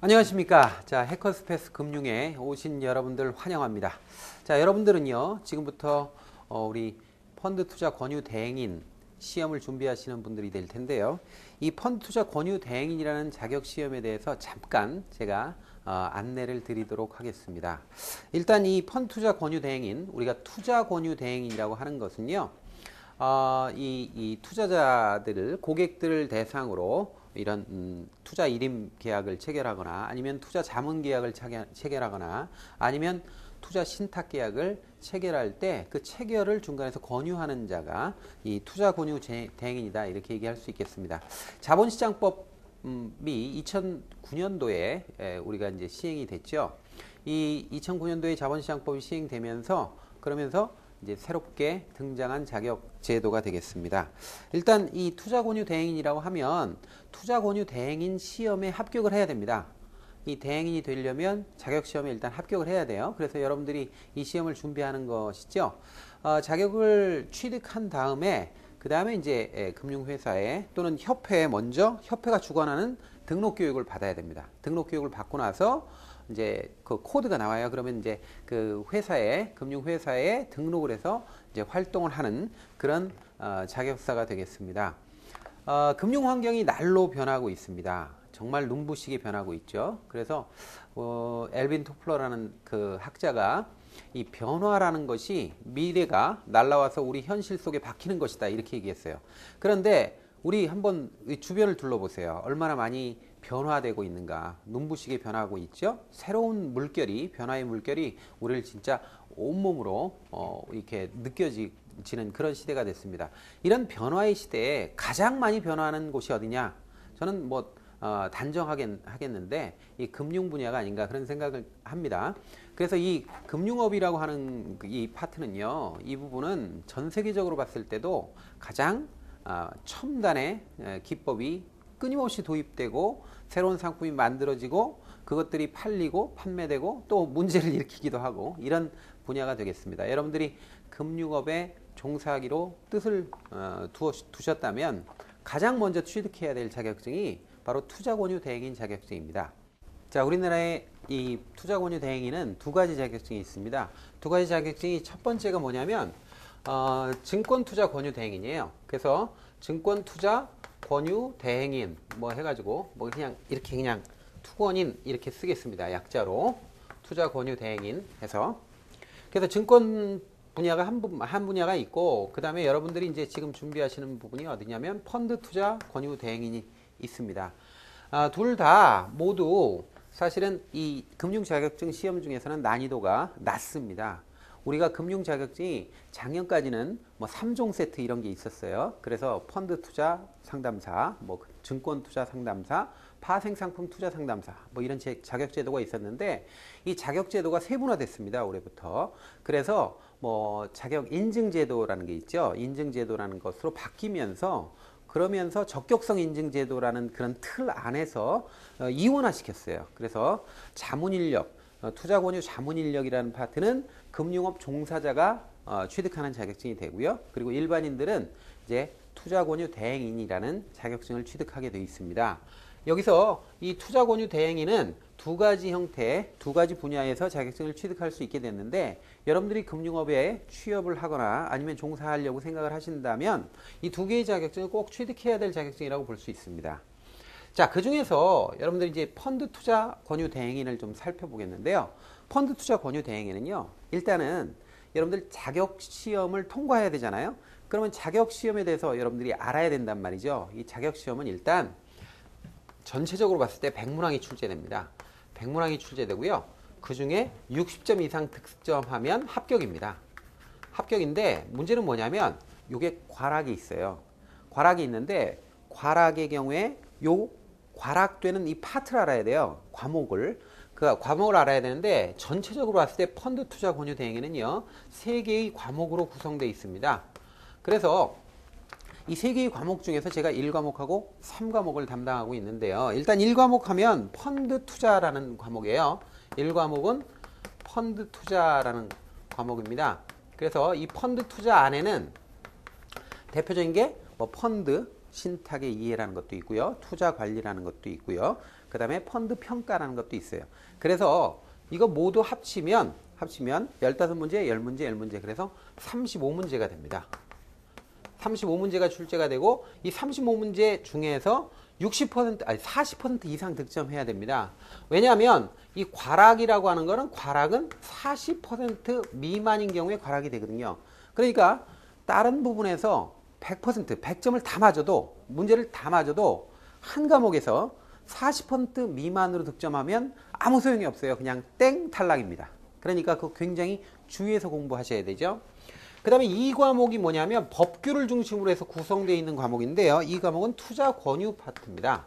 안녕하십니까. 자, 해커스페이스 금융에 오신 여러분들 환영합니다. 자, 여러분들은요, 지금부터 우리 펀드 투자 권유 대행인 시험을 준비하시는 분들이 될 텐데요. 이 펀드 투자 권유 대행인이라는 자격 시험에 대해서 잠깐 제가 안내를 드리도록 하겠습니다. 일단 이 펀드 투자 권유 대행인, 우리가 투자 권유 대행인이라고 하는 것은요, 이 투자자들을, 고객들을 대상으로 이런 투자 일임 계약을 체결하거나 아니면 투자 자문 계약을 체결하거나 아니면 투자 신탁 계약을 체결할 때 그 체결을 중간에서 권유하는 자가 이 투자 권유 대행인이다, 이렇게 얘기할 수 있겠습니다. 자본시장법이 2009년도에 우리가 이제 시행이 됐죠. 이 2009년도에 자본시장법이 시행되면서 그러면서 이제 새롭게 등장한 자격 제도가 되겠습니다. 일단 이 투자권유 대행인이라고 하면 투자권유 대행인 시험에 합격을 해야 됩니다. 이 대행인이 되려면 자격 시험에 일단 합격을 해야 돼요. 그래서 여러분들이 이 시험을 준비하는 것이죠. 자격을 취득한 다음에 그 다음에 이제 금융회사에 또는 협회에 먼저 협회가 주관하는 등록 교육을 받아야 됩니다. 등록 교육을 받고 나서 이제 그 코드가 나와요. 그러면 이제 그 회사에, 금융회사에 등록을 해서 이제 활동을 하는 그런 자격사가 되겠습니다. 금융 환경이 날로 변하고 있습니다. 정말 눈부시게 변하고 있죠. 그래서 엘빈 토플러라는 그 학자가 이 변화라는 것이 미래가 날라와서 우리 현실 속에 박히는 것이다, 이렇게 얘기했어요. 그런데 우리 한번 주변을 둘러보세요. 얼마나 많이 변화되고 있는가. 눈부시게 변하고 있죠. 새로운 물결이, 변화의 물결이 우리를 진짜 온몸으로 이렇게 느껴지는 그런 시대가 됐습니다. 이런 변화의 시대에 가장 많이 변화하는 곳이 어디냐? 저는 뭐 단정하겠는데 이 금융 분야가 아닌가, 그런 생각을 합니다. 그래서 이 금융업이라고 하는 이 파트는요, 이 부분은 전 세계적으로 봤을 때도 가장 첨단의 기법이 끊임없이 도입되고 새로운 상품이 만들어지고 그것들이 팔리고 판매되고 또 문제를 일으키기도 하고, 이런 분야가 되겠습니다. 여러분들이 금융업에 종사하기로 뜻을 두셨다면 가장 먼저 취득해야 될 자격증이 바로 투자권유 대행인 자격증입니다. 자, 우리나라의 이 투자권유 대행인은 두 가지 자격증이 있습니다. 두 가지 자격증이, 첫 번째가 뭐냐면 증권투자 권유 대행인이에요. 그래서 증권투자 권유 대행인 뭐 해가지고 뭐 그냥 이렇게 그냥 투권인 이렇게 쓰겠습니다. 약자로 투자 권유 대행인 해서. 그래서 증권 분야가 한 분야가 있고, 그 다음에 여러분들이 이제 지금 준비하시는 부분이 어디냐면 펀드 투자 권유 대행인이 있습니다. 둘 다 모두 사실은 이 금융 자격증 시험 중에서는 난이도가 낮습니다. 우리가 금융 자격증이 작년까지는 뭐 3종 세트 이런 게 있었어요. 그래서 펀드 투자 상담사, 뭐 증권 투자 상담사, 파생 상품 투자 상담사, 뭐 이런 자격 제도가 있었는데 이 자격 제도가 세분화됐습니다, 올해부터. 그래서 뭐 자격 인증 제도라는 게 있죠. 인증 제도라는 것으로 바뀌면서, 그러면서 적격성 인증 제도라는 그런 틀 안에서 이원화시켰어요. 그래서 자문 인력, 투자 권유 자문 인력이라는 파트는 금융업 종사자가 취득하는 자격증이 되고요. 그리고 일반인들은 이제 투자 권유 대행인이라는 자격증을 취득하게 되어 있습니다. 여기서 이 투자 권유 대행인은 두 가지 형태, 두 가지 분야에서 자격증을 취득할 수 있게 됐는데, 여러분들이 금융업에 취업을 하거나 아니면 종사하려고 생각을 하신다면 이 두 개의 자격증을 꼭 취득해야 될 자격증이라고 볼 수 있습니다. 자, 그 중에서 여러분들이 이제 펀드 투자 권유 대행인을 좀 살펴보겠는데요. 펀드 투자 권유 대행인은요, 일단은 여러분들 자격 시험을 통과해야 되잖아요. 그러면 자격 시험에 대해서 여러분들이 알아야 된단 말이죠. 이 자격 시험은 일단 전체적으로 봤을 때 100문항이 출제됩니다. 100문항이 출제되고요. 그 중에 60점 이상 득점하면 합격입니다. 합격인데 문제는 뭐냐면 이게 과락이 있어요. 과락이 있는데, 과락의 경우에 요 과락되는 이 파트를 알아야 돼요. 과목을. 그 과목을 알아야 되는데, 전체적으로 봤을 때 펀드 투자 권유 대행에는요 3개의 과목으로 구성되어 있습니다. 그래서 이 3개의 과목 중에서 제가 1과목하고 3과목을 담당하고 있는데요. 일단 1과목 하면 펀드 투자라는 과목이에요. 1과목은 펀드 투자라는 과목입니다. 그래서 이 펀드 투자 안에는 대표적인 게 뭐 펀드 신탁의 이해라는 것도 있고요. 투자 관리라는 것도 있고요. 그 다음에 펀드 평가라는 것도 있어요. 그래서 이거 모두 합치면 15문제, 10문제, 10문제 그래서 35문제가 됩니다. 35문제가 출제가 되고 이 35문제 중에서 40% 이상 득점해야 됩니다. 왜냐하면 이 과락이라고 하는 거는 과락은 40% 미만인 경우에 과락이 되거든요. 그러니까 다른 부분에서 100점을 다 맞아도 문제를 다 맞아도 한 과목에서 40% 미만으로 득점하면 아무 소용이 없어요. 그냥 땡 탈락입니다. 그러니까 그거 굉장히 주의해서 공부하셔야 되죠. 그 다음에 이 과목이 뭐냐면 법규를 중심으로 해서 구성되어 있는 과목인데요. 이 과목은 투자 권유 파트입니다.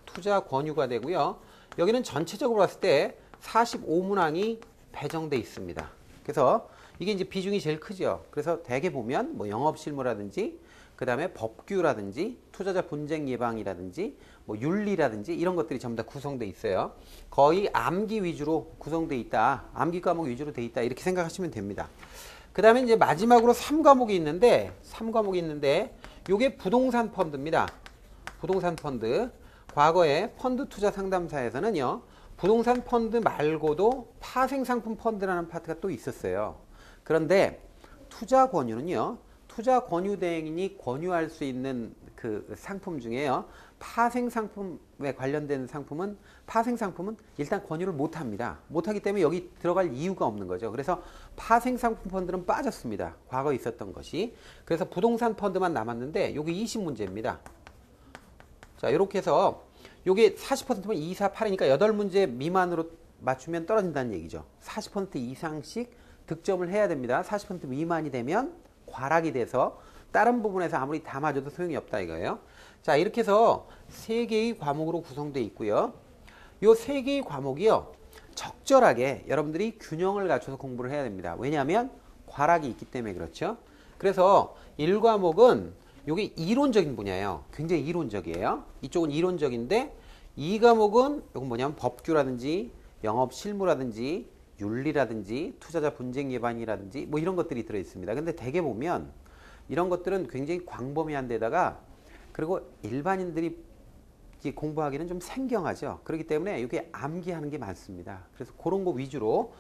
투자 권유가 되고요. 여기는 전체적으로 봤을 때 45문항이 배정되어 있습니다. 그래서 이게 이제 비중이 제일 크죠. 그래서 대개 보면 뭐 영업실무라든지 그 다음에 법규라든지 투자자 분쟁 예방이라든지 뭐 윤리라든지 이런 것들이 전부 다 구성되어 있어요. 거의 암기 위주로 구성되어 있다. 암기 과목 위주로 되어 있다. 이렇게 생각하시면 됩니다. 그 다음에 이제 마지막으로 3과목이 있는데 요게 부동산 펀드입니다. 부동산 펀드. 과거에 펀드 투자 상담사에서는요. 부동산 펀드 말고도 파생상품 펀드라는 파트가 또 있었어요. 그런데 투자 권유는요. 투자 권유 대행인이 권유할 수 있는 그 상품 중에요. 파생상품에 관련된 상품은 파생상품은 일단 권유를 못합니다. 못하기 때문에 여기 들어갈 이유가 없는 거죠. 그래서 파생상품 펀드는 빠졌습니다. 과거에 있었던 것이. 그래서 부동산 펀드만 남았는데 여기 20문제입니다. 자, 이렇게 해서 요게 40%면 2, 4, 8이니까 8문제 미만으로 맞추면 떨어진다는 얘기죠. 40% 이상씩 득점을 해야 됩니다. 40% 미만이 되면 과락이 돼서 다른 부분에서 아무리 다 맞아도 소용이 없다 이거예요. 자, 이렇게 해서 3개의 과목으로 구성되어 있고요. 요 3개의 과목이요. 적절하게 여러분들이 균형을 갖춰서 공부를 해야 됩니다. 왜냐하면 과락이 있기 때문에 그렇죠. 그래서 1과목은 요게 이론적인 분야예요. 굉장히 이론적이에요. 이쪽은 이론적인데 2과목은 요건 뭐냐면 법규라든지 영업 실무라든지 윤리라든지 투자자 분쟁 예방이라든지 뭐 이런 것들이 들어있습니다. 근데 대개 보면 이런 것들은 굉장히 광범위한 데다가 그리고 일반인들이 공부하기는 좀 생경하죠. 그렇기 때문에 이게 암기하는 게 많습니다. 그래서 그런 거 위주로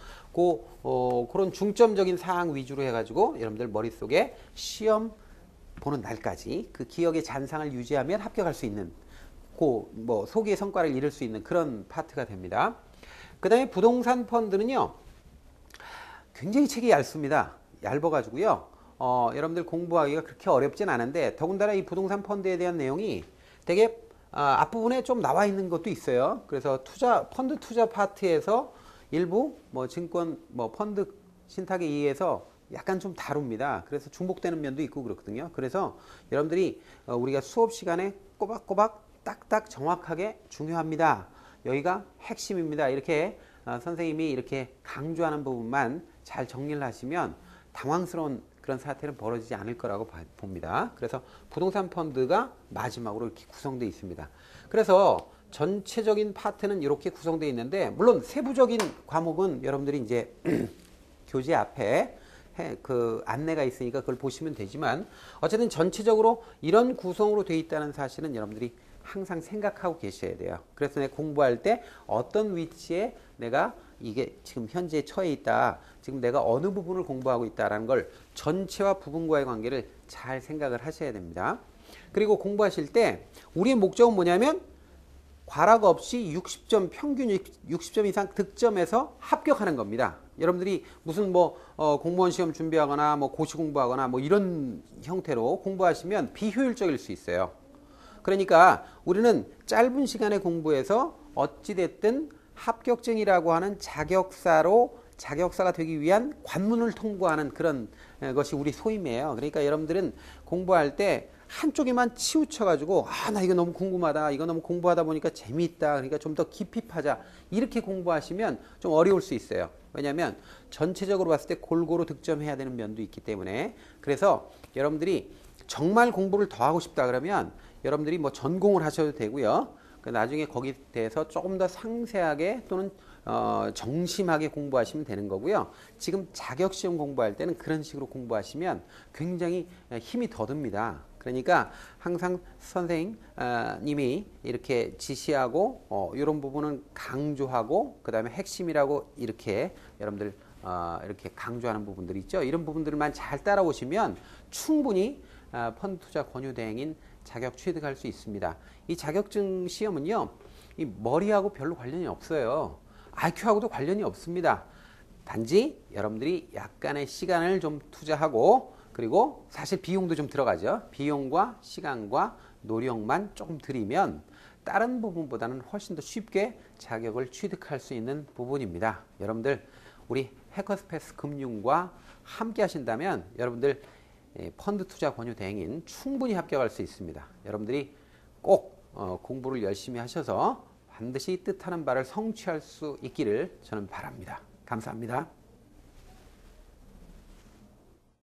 그런 중점적인 사항 위주로 해가지고 여러분들 머릿속에 시험 보는 날까지 그 기억의 잔상을 유지하면 합격할 수 있는 뭐 소기의 성과를 이룰 수 있는 그런 파트가 됩니다. 그 다음에 부동산 펀드는요. 굉장히 책이 얇습니다. 얇아가지고요. 여러분들 공부하기가 그렇게 어렵진 않은데 더군다나 이 부동산 펀드에 대한 내용이 되게 앞부분에 좀 나와 있는 것도 있어요. 그래서 펀드 투자 파트에서 일부 뭐 증권 뭐 펀드 신탁에 의해서 약간 좀 다룹니다. 그래서 중복되는 면도 있고 그렇거든요. 그래서 여러분들이 우리가 수업 시간에 꼬박꼬박 딱딱 정확하게 중요합니다. 여기가 핵심입니다. 이렇게 선생님이 이렇게 강조하는 부분만 잘 정리를 하시면 당황스러운 그런 사태는 벌어지지 않을 거라고 봅니다. 그래서 부동산 펀드가 마지막으로 이렇게 구성되어 있습니다. 그래서 전체적인 파트는 이렇게 구성되어 있는데 물론 세부적인 과목은 여러분들이 이제 교재 앞에 그 안내가 있으니까 그걸 보시면 되지만 어쨌든 전체적으로 이런 구성으로 되어 있다는 사실은 여러분들이 항상 생각하고 계셔야 돼요. 그래서 내가 공부할 때 어떤 위치에 내가 이게 지금 현재 처해 있다. 지금 내가 어느 부분을 공부하고 있다라는 걸 전체와 부분과의 관계를 잘 생각을 하셔야 됩니다. 그리고 공부하실 때 우리의 목적은 뭐냐면 과락 없이 60점 평균 60점 이상 득점해서 합격하는 겁니다. 여러분들이 무슨 공무원 시험 준비하거나 뭐 고시 공부하거나 뭐 이런 형태로 공부하시면 비효율적일 수 있어요. 그러니까 우리는 짧은 시간에 공부해서 어찌됐든 합격증이라고 하는 자격사가 되기 위한 관문을 통과하는 그런 것이 우리 소임이에요. 그러니까 여러분들은 공부할 때 한쪽에만 치우쳐가지고 나 이거 너무 궁금하다. 이거 너무 공부하다 보니까 재미있다. 그러니까 좀 더 깊이 파자. 이렇게 공부하시면 좀 어려울 수 있어요. 왜냐하면 전체적으로 봤을 때 골고루 득점해야 되는 면도 있기 때문에 그래서 여러분들이 정말 공부를 더 하고 싶다 그러면 여러분들이 뭐 전공을 하셔도 되고요. 나중에 거기에 대해서 조금 더 상세하게 또는 정심하게 공부하시면 되는 거고요. 지금 자격시험 공부할 때는 그런 식으로 공부하시면 굉장히 힘이 더 듭니다. 그러니까 항상 선생님이 이렇게 지시하고 이런 부분은 강조하고 그 다음에 핵심이라고 이렇게 여러분들 이렇게 강조하는 부분들이 있죠. 이런 부분들만 잘 따라오시면 충분히 펀드 투자 권유 대행인 자격 취득할 수 있습니다. 이 자격증 시험은요, 이 머리하고 별로 관련이 없어요. IQ하고도 관련이 없습니다. 단지 여러분들이 약간의 시간을 좀 투자하고 그리고 사실 비용도 좀 들어가죠. 비용과 시간과 노력만 조금 들이면 다른 부분보다는 훨씬 더 쉽게 자격을 취득할 수 있는 부분입니다. 여러분들 우리 해커스패스 금융과 함께 하신다면 여러분들 펀드 투자 권유 대행인 충분히 합격할 수 있습니다. 여러분들이 꼭 공부를 열심히 하셔서 반드시 뜻하는 바를 성취할 수 있기를 저는 바랍니다. 감사합니다.